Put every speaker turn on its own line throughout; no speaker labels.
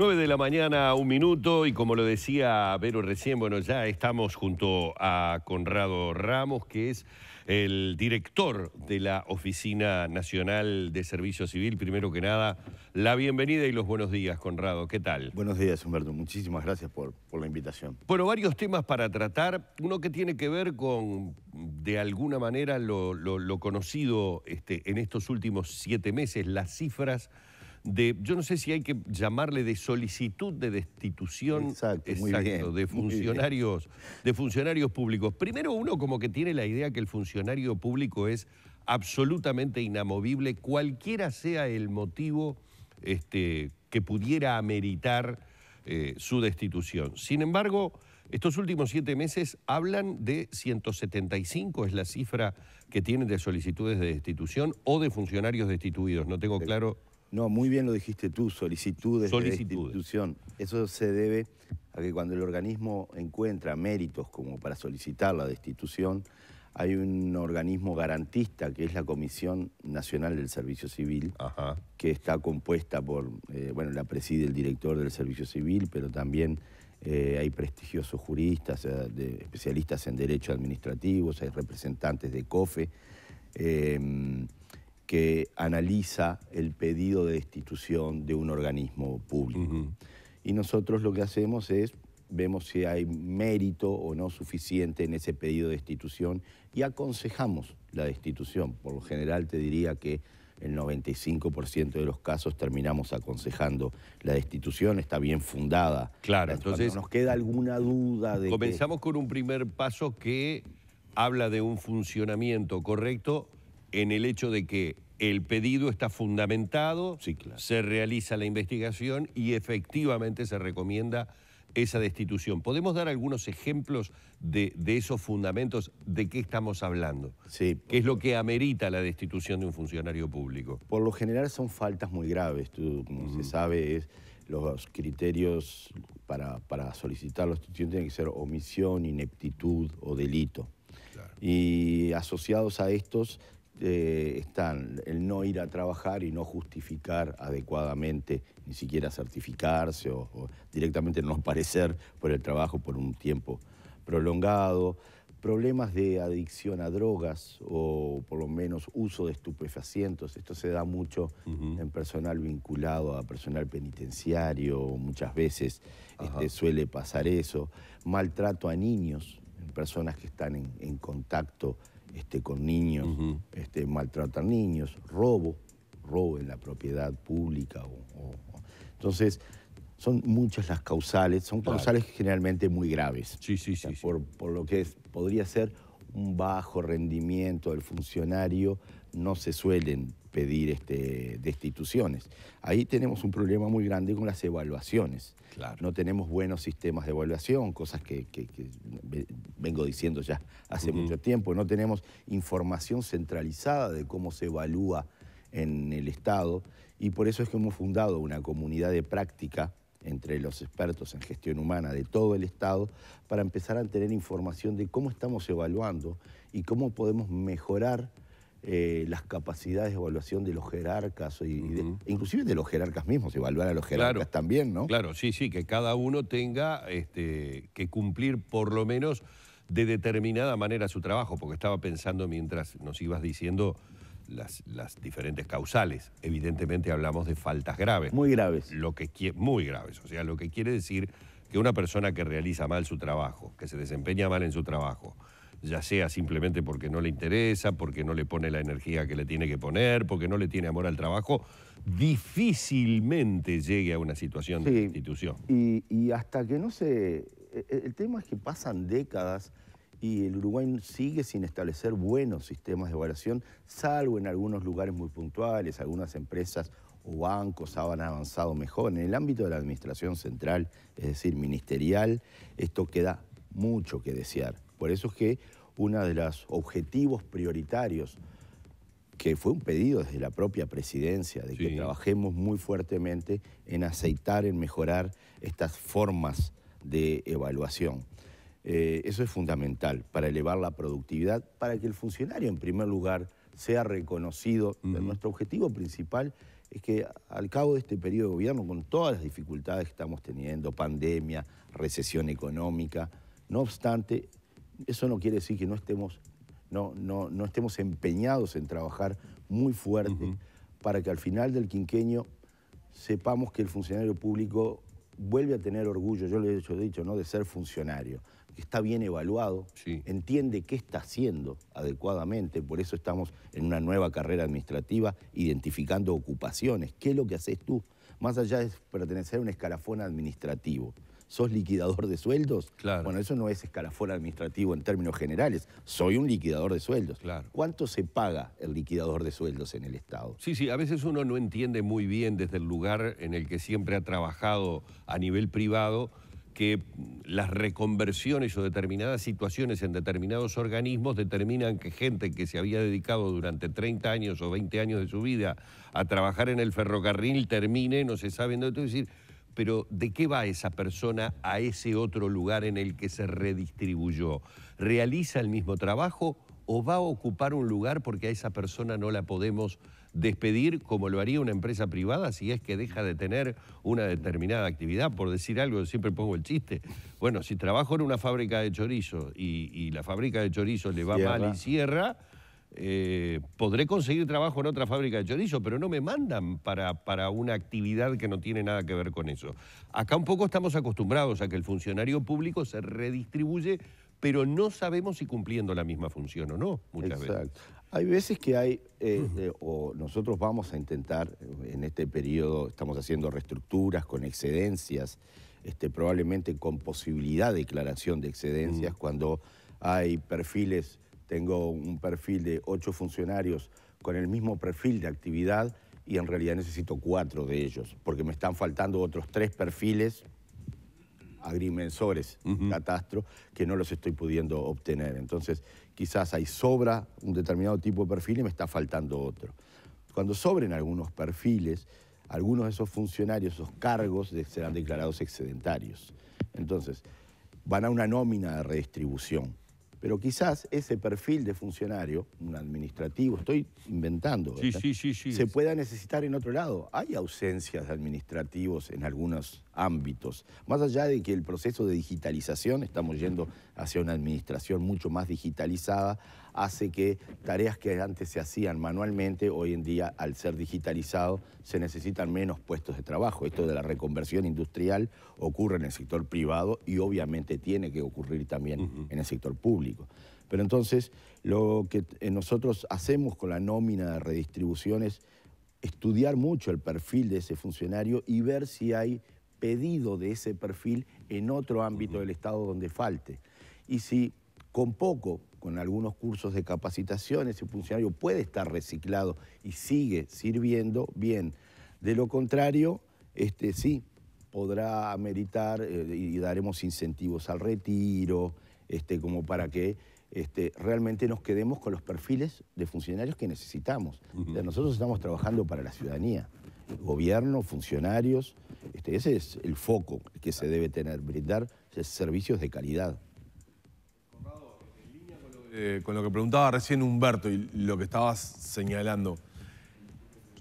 9 de la mañana, 1 minuto, y como lo decía Vero recién, bueno, ya estamos junto a Conrado Ramos, que es el director de la Oficina Nacional de Servicio Civil. Primero que nada, la bienvenida y los buenos días, Conrado. ¿Qué tal?
Buenos días, Humberto. Muchísimas gracias por la invitación.
Bueno, varios temas para tratar. Uno que tiene que ver con, de alguna manera, lo conocido en estos últimos 7 meses, las cifras de, yo no sé si hay que llamarle de solicitud de destitución.
Exacto, muy bien,
de funcionarios públicos. Primero, uno como que tiene la idea que el funcionario público es absolutamente inamovible, cualquiera sea el motivo que pudiera ameritar su destitución. Sin embargo, estos últimos 7 meses hablan de 175, es la cifra que tienen de solicitudes de destitución o de funcionarios destituidos. No tengo claro.
No, muy bien lo dijiste tú, solicitudes de destitución. Eso se debe a que cuando el organismo encuentra méritos como para solicitar la destitución, hay un organismo garantista que es la Comisión Nacional del Servicio Civil, que está compuesta por, bueno, la preside el director del Servicio Civil, pero también hay prestigiosos juristas, especialistas en derecho administrativos, hay representantes de COFE, que analiza el pedido de destitución de un organismo público. Y nosotros lo que hacemos es, vemos si hay mérito o no suficiente en ese pedido de destitución y aconsejamos la destitución. Por lo general te diría que el 95% de los casos terminamos aconsejando la destitución, está bien fundada.
Claro, entonces
nos queda alguna duda de
comenzamos con un primer paso que habla de un funcionamiento correcto en el hecho de que el pedido está fundamentado,
sí, claro,
se realiza la investigación y efectivamente se recomienda esa destitución. ¿Podemos dar algunos ejemplos de esos fundamentos? ¿De qué estamos hablando?
Sí.
¿Qué es lo que amerita la destitución de un funcionario público?
Por lo general son faltas muy graves. Como se sabe, los criterios para solicitar la destitución tienen que ser omisión, ineptitud o delito. Claro. Y asociados a estos están el no ir a trabajar y no justificar adecuadamente, ni siquiera certificarse o directamente no aparecer por el trabajo por un tiempo prolongado, problemas de adicción a drogas o por lo menos uso de estupefacientes. Esto se da mucho en personal vinculado a personal penitenciario, muchas veces suele pasar eso, maltrato a niños, personas que están en contacto con niños, maltratan niños, robo en la propiedad pública. Entonces, son muchas las causales, son causales generalmente muy graves.
Sí.
Por lo que podría ser un bajo rendimiento del funcionario, no se suelen pedir destituciones. Ahí tenemos un problema muy grande con las evaluaciones. Claro. No tenemos buenos sistemas de evaluación, cosas que vengo diciendo ya hace mucho tiempo. No tenemos información centralizada de cómo se evalúa en el Estado y por eso es que hemos fundado una comunidad de práctica entre los expertos en gestión humana de todo el Estado para empezar a tener información de cómo estamos evaluando y cómo podemos mejorar las capacidades de evaluación de los jerarcas, inclusive de los jerarcas mismos, evaluar a los jerarcas también, ¿no?
Claro, sí, que cada uno tenga que cumplir por lo menos de determinada manera su trabajo, porque estaba pensando mientras nos ibas diciendo las diferentes causales. Evidentemente hablamos de faltas graves.
Muy graves.
Muy graves, o sea, lo que quiere decir que una persona que realiza mal su trabajo, que se desempeña mal en su trabajo, ya sea simplemente porque no le interesa, porque no le pone la energía que le tiene que poner, porque no le tiene amor al trabajo, difícilmente llegue a una situación de destitución.
Y hasta que no se... El tema es que pasan décadas y el Uruguay sigue sin establecer buenos sistemas de evaluación, salvo en algunos lugares muy puntuales, algunas empresas o bancos han avanzado mejor. En el ámbito de la administración central, es decir, ministerial, esto queda mucho que desear. Por eso es que uno de los objetivos prioritarios, que fue un pedido desde la propia presidencia, de que trabajemos muy fuertemente en aceitar, en mejorar estas formas de evaluación. Eso es fundamental para elevar la productividad, para que el funcionario, en primer lugar, sea reconocido. Nuestro objetivo principal es que al cabo de este periodo de gobierno, con todas las dificultades que estamos teniendo, pandemia, recesión económica, no obstante, eso no quiere decir que no estemos empeñados en trabajar muy fuerte para que al final del quinquenio sepamos que el funcionario público vuelve a tener orgullo, yo le he dicho, ¿no?, de ser funcionario, que está bien evaluado, entiende qué está haciendo adecuadamente, por eso estamos en una nueva carrera administrativa, identificando ocupaciones. ¿Qué es lo que haces tú? Más allá de pertenecer a un escalafón administrativo. ¿Sos liquidador de sueldos?
Claro.
Bueno, eso no es escalafón administrativo en términos generales. Soy un liquidador de sueldos.
Claro.
¿Cuánto se paga el liquidador de sueldos en el Estado?
Sí, a veces uno no entiende muy bien desde el lugar en el que siempre ha trabajado a nivel privado que las reconversiones o determinadas situaciones en determinados organismos determinan que gente que se había dedicado durante 30 años o 20 años de su vida a trabajar en el ferrocarril termine, no se sabe dónde, decir, pero ¿de qué va esa persona a ese otro lugar en el que se redistribuyó? ¿Realiza el mismo trabajo o va a ocupar un lugar porque a esa persona no la podemos despedir como lo haría una empresa privada si es que deja de tener una determinada actividad? Por decir algo, siempre pongo el chiste. Bueno, si trabajo en una fábrica de chorizo y la fábrica de chorizo le va mal y cierra, podré conseguir trabajo en otra fábrica de chorizo, pero no me mandan para una actividad que no tiene nada que ver con eso. Acá un poco estamos acostumbrados a que el funcionario público se redistribuye, pero no sabemos si cumpliendo la misma función o no, muchas veces.
Hay veces que hay, o nosotros vamos a intentar, en este periodo estamos haciendo reestructuras con excedencias, probablemente con posibilidad de declaración de excedencias, cuando hay perfiles. Tengo un perfil de 8 funcionarios con el mismo perfil de actividad y en realidad necesito 4 de ellos, porque me están faltando otros 3 perfiles agrimensores, catastro, que no los estoy pudiendo obtener. Entonces, quizás hay sobra un determinado tipo de perfil y me está faltando otro. Cuando sobren algunos perfiles, algunos de esos funcionarios, esos cargos, serán declarados excedentarios. Entonces, van a una nómina de redistribución. Pero quizás ese perfil de funcionario, un administrativo, estoy inventando, se pueda necesitar en otro lado. Hay ausencias de administrativos en algunos ámbitos. Más allá de que el proceso de digitalización, estamos yendo hacia una administración mucho más digitalizada, hace que tareas que antes se hacían manualmente, hoy en día, al ser digitalizado, se necesitan menos puestos de trabajo. Esto de la reconversión industrial ocurre en el sector privado y obviamente tiene que ocurrir también en el sector público. Pero entonces, lo que nosotros hacemos con la nómina de redistribución es estudiar mucho el perfil de ese funcionario y ver si hay pedido de ese perfil en otro ámbito del Estado donde falte. Y si con poco, con algunos cursos de capacitación, ese funcionario puede estar reciclado y sigue sirviendo bien. De lo contrario, sí, podrá ameritar y daremos incentivos al retiro, como para que realmente nos quedemos con los perfiles de funcionarios que necesitamos. O sea, nosotros estamos trabajando para la ciudadanía, gobierno, funcionarios, ese es el foco que se debe tener, brindar servicios de calidad.
Con lo que preguntaba recién Humberto y lo que estabas señalando,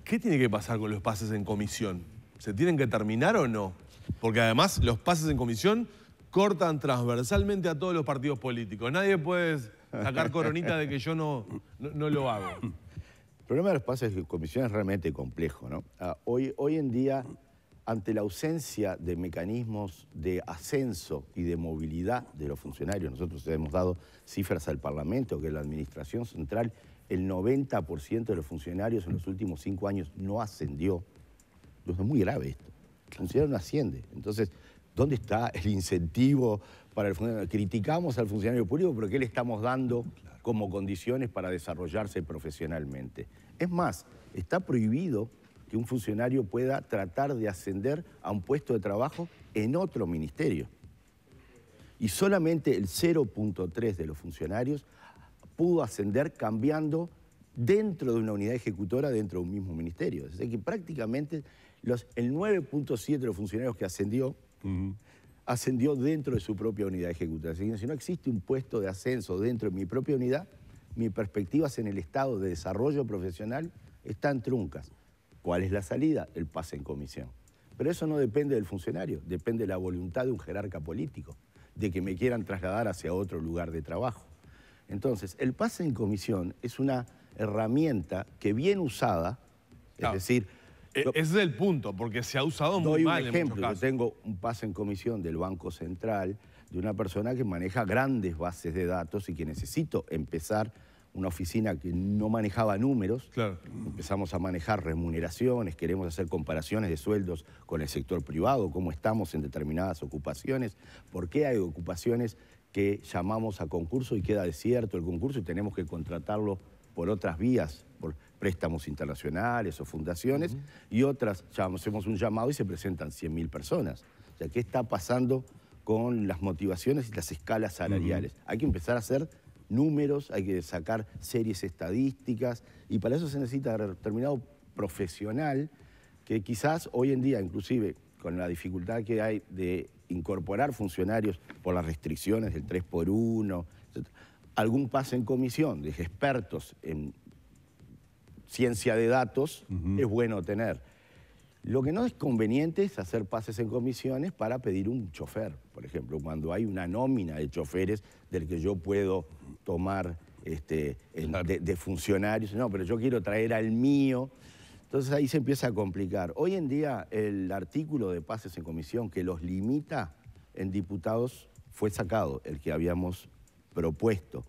¿qué tiene que pasar con los pases en comisión? ¿Se tienen que terminar o no? Porque además los pases en comisión cortan transversalmente a todos los partidos políticos. Nadie puede sacar coronita de que yo no lo hago.
El problema de los pases en comisión es realmente complejo, ¿no? Hoy en día, ante la ausencia de mecanismos de ascenso y de movilidad de los funcionarios, nosotros hemos dado cifras al Parlamento que la Administración Central, el 90% de los funcionarios en los últimos 5 años no ascendió. Entonces es muy grave esto. El funcionario no asciende. Entonces, ¿dónde está el incentivo para el funcionario? Criticamos al funcionario público, pero ¿qué le estamos dando como condiciones para desarrollarse profesionalmente? Es más, está prohibido que un funcionario pueda tratar de ascender a un puesto de trabajo en otro ministerio. Y solamente el 0.3 de los funcionarios pudo ascender cambiando dentro de una unidad ejecutora dentro de un mismo ministerio. Es decir, que prácticamente el 9.7 de los funcionarios que ascendió, ascendió dentro de su propia unidad ejecutora. Así que si no existe un puesto de ascenso dentro de mi propia unidad, mis perspectivas en el estado de desarrollo profesional están truncas. ¿Cuál es la salida? El pase en comisión. Pero eso no depende del funcionario, depende de la voluntad de un jerarca político, de que me quieran trasladar hacia otro lugar de trabajo. Entonces, el pase en comisión es una herramienta que bien usada,
claro,
es decir...
Ese es el punto, porque se ha usado muy mal en muchos casos. Doy un ejemplo,
yo tengo un pase en comisión del Banco Central de una persona que maneja grandes bases de datos y que necesito empezar una oficina que no manejaba números.
Claro.
Empezamos a manejar remuneraciones, queremos hacer comparaciones de sueldos con el sector privado, cómo estamos en determinadas ocupaciones, por qué hay ocupaciones que llamamos a concurso y queda desierto el concurso y tenemos que contratarlo por otras vías, por préstamos internacionales o fundaciones, y otras hacemos un llamado y se presentan 100.000 personas. O sea, ¿qué está pasando con las motivaciones y las escalas salariales? Hay que empezar a hacer números, hay que sacar series estadísticas, y para eso se necesita determinado profesional que quizás hoy en día, inclusive con la dificultad que hay de incorporar funcionarios por las restricciones del 3x1, etc., algún pase en comisión de expertos en ciencia de datos es bueno tener. Lo que no es conveniente es hacer pases en comisiones para pedir un chofer, por ejemplo, cuando hay una nómina de choferes del que yo puedo tomar de funcionarios. No, pero yo quiero traer al mío. Entonces ahí se empieza a complicar. Hoy en día el artículo de pases en comisión que los limita en diputados fue sacado, el que habíamos propuesto,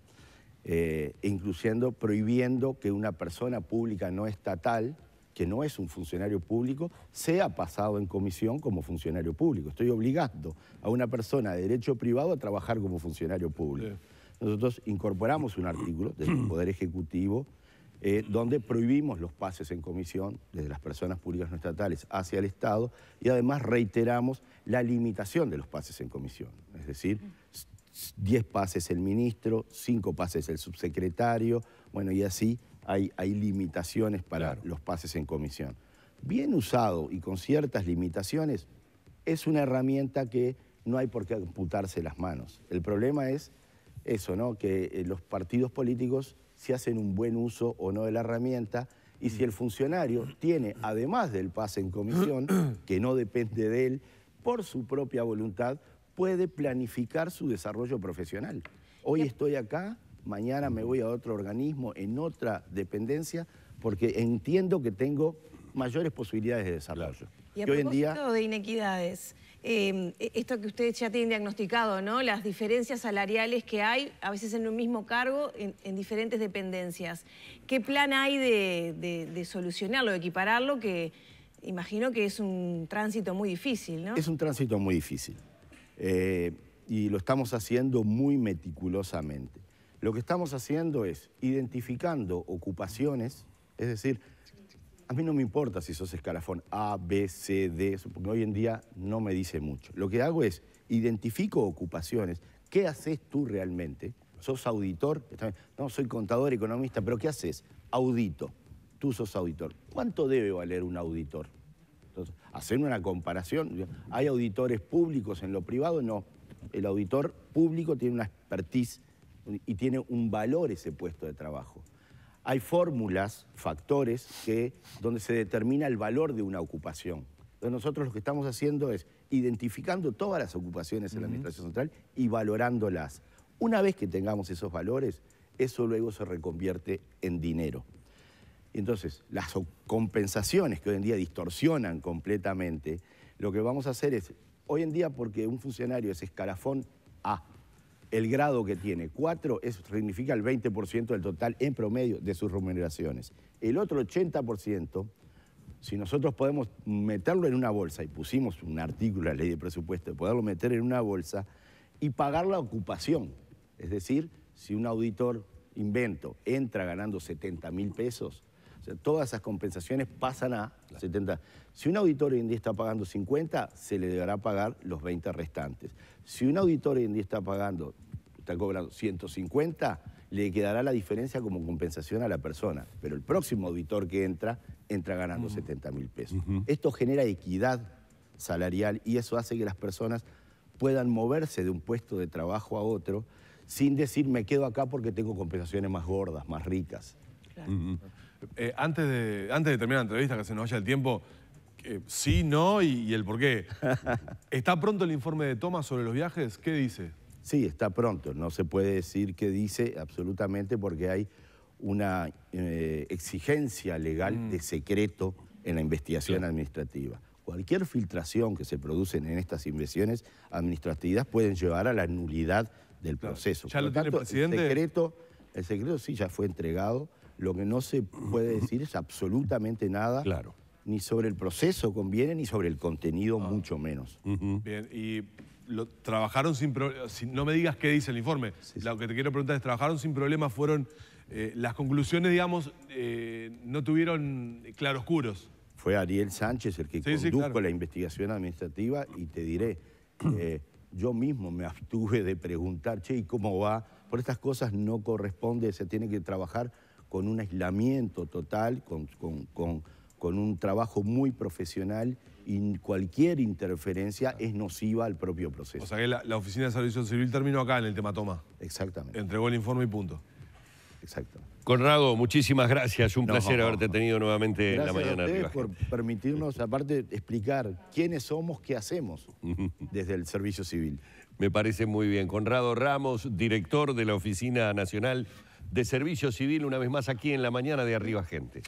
incluyendo, prohibiendo que una persona pública no estatal, que no es un funcionario público, sea pasado en comisión como funcionario público. Estoy obligando a una persona de derecho privado a trabajar como funcionario público. Sí. Nosotros incorporamos un artículo del Poder Ejecutivo donde prohibimos los pases en comisión desde las personas públicas no estatales hacia el Estado, y además reiteramos la limitación de los pases en comisión. Es decir, 10 pases el ministro, 5 pases el subsecretario, bueno, y así hay limitaciones para los pases en comisión. Bien usado y con ciertas limitaciones, es una herramienta que no hay por qué amputarse las manos. El problema es eso, ¿no? Que los partidos políticos si hacen un buen uso o no de la herramienta, y si el funcionario tiene, además del pase en comisión, que no depende de él, por su propia voluntad, puede planificar su desarrollo profesional. Hoy estoy acá, mañana me voy a otro organismo, en otra dependencia, porque entiendo que tengo mayores posibilidades de desarrollo.
Y a propósito de inequidades, esto que ustedes ya tienen diagnosticado, ¿no? Las diferencias salariales que hay, a veces en un mismo cargo, en diferentes dependencias. ¿Qué plan hay de solucionarlo, de equipararlo? Que imagino que es un tránsito muy difícil, ¿no?
Es un tránsito muy difícil. Y lo estamos haciendo muy meticulosamente. Lo que estamos haciendo es identificando ocupaciones, es decir, a mí no me importa si sos escalafón A, B, C, D, porque hoy en día no me dice mucho. Lo que hago es, identifico ocupaciones. ¿Qué haces tú realmente? ¿Sos auditor? No, soy contador, economista, pero ¿qué haces? Audito. Tú sos auditor. ¿Cuánto debe valer un auditor? Entonces, hacer una comparación. ¿Hay auditores públicos en lo privado? No. El auditor público tiene una expertise y tiene un valor ese puesto de trabajo. Hay fórmulas, factores, donde se determina el valor de una ocupación. Entonces nosotros lo que estamos haciendo es identificando todas las ocupaciones en la Administración Central y valorándolas. Una vez que tengamos esos valores, eso luego se reconvierte en dinero. Entonces, las compensaciones que hoy en día distorsionan completamente, lo que vamos a hacer es, hoy en día porque un funcionario es escalafón A, el grado que tiene 4 significa el 20% del total en promedio de sus remuneraciones. El otro 80%, si nosotros podemos meterlo en una bolsa, y pusimos un artículo en la ley de presupuesto, de poderlo meter en una bolsa y pagar la ocupación. Es decir, si un auditor, invento, entra ganando 70.000 pesos, o sea, todas esas compensaciones pasan a 70. Si un auditor hoy en día está pagando 50, se le deberá pagar los 20 restantes. Si un auditor hoy en día está cobrando 150, le quedará la diferencia como compensación a la persona. Pero el próximo auditor que entra ganando 70.000 pesos. Esto genera equidad salarial y eso hace que las personas puedan moverse de un puesto de trabajo a otro sin decir me quedo acá porque tengo compensaciones más gordas, más ricas.
Claro.
Antes de terminar la entrevista, que se nos vaya el tiempo, sí, no y el por qué. ¿Está pronto el informe de Thomas sobre los viajes? ¿Qué dice?
Sí, está pronto. No se puede decir qué dice absolutamente porque hay una exigencia legal de secreto en la investigación administrativa. Cualquier filtración que se produce en estas investigaciones administrativas pueden llevar a la nulidad del proceso.
¿Ya lo tiene el presidente?
El secreto sí ya fue entregado. Lo que no se puede decir es absolutamente nada.
Claro.
Ni sobre el proceso conviene, ni sobre el contenido, mucho menos.
Bien, y trabajaron sin problemas. No me digas qué dice el informe.
Sí.
Lo que te quiero preguntar es, ¿trabajaron sin problemas? Fueron, las conclusiones, digamos, no tuvieron claroscuros.
Fue Ariel Sánchez el que condujo
claro.
la investigación administrativa y te diré, yo mismo me abstuve de preguntar, che, ¿y cómo va? Por estas cosas no corresponde, se tiene que trabajar con un aislamiento total, con un trabajo muy profesional y cualquier interferencia es nociva al propio proceso.
O sea que la Oficina de Servicio Civil terminó acá en el tema Toma.
Exactamente.
Entregó el informe y punto.
Exacto.
Conrado, muchísimas gracias. Un placer haberte tenido nuevamente en la mañana.
Gracias a ustedes por permitirnos, aparte, explicar quiénes somos, qué hacemos desde el Servicio Civil.
Me parece muy bien. Conrado Ramos, director de la Oficina Nacional de Servicio Civil, una vez más aquí en la mañana de Arriba Gente.